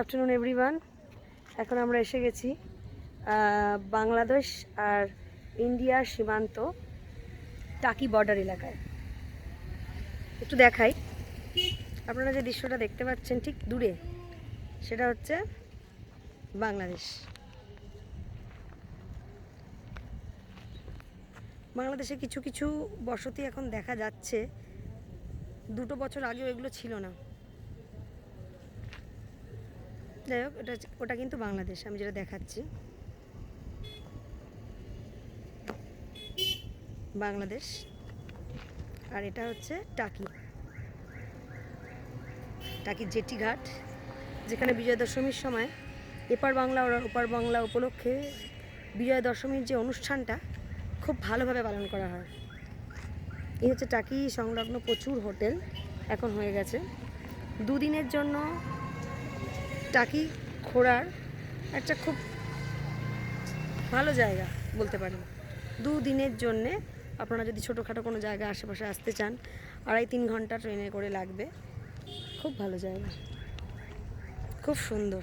Afternoon everyone. এখন আমরা এসে গেছি বাংলাদেশ আর ইন্ডিয়ার সীমান্ত টাকি বর্ডার এলাকায়। একটু দেখাই, আপনারা যে দৃশ্যটা দেখতে পাচ্ছেন ঠিক দূরে, সেটা হচ্ছে বাংলাদেশ। বাংলাদেশে কিছু কিছু বসতি এখন দেখা যাচ্ছে, 2 বছর আগেও এগুলো ছিল না। যাই হোক, ওটা কিন্তু বাংলাদেশ, আমি যেটা দেখাচ্ছি বাংলাদেশ, আর এটা হচ্ছে টাকির জেটি ঘাট, যেখানে বিজয়া দশমীর সময় এপার বাংলা আর ওপার বাংলা উপলক্ষে বিজয়া দশমীর যে অনুষ্ঠানটা খুব ভালোভাবে পালন করা হয়। এই হচ্ছে টাকি সংলগ্ন প্রচুর হোটেল এখন হয়ে গেছে। 2 দিনের জন্য টাকি ঘোরার একটা খুব ভালো জায়গা বলতে পারেন। 2 দিনের জন্যে আপনারা যদি ছোটোখাটো কোনো জায়গা আশেপাশে আসতে চান, 2.5-3 ঘন্টা ট্রেনে করে লাগবে। খুব ভালো জায়গা, খুব সুন্দর।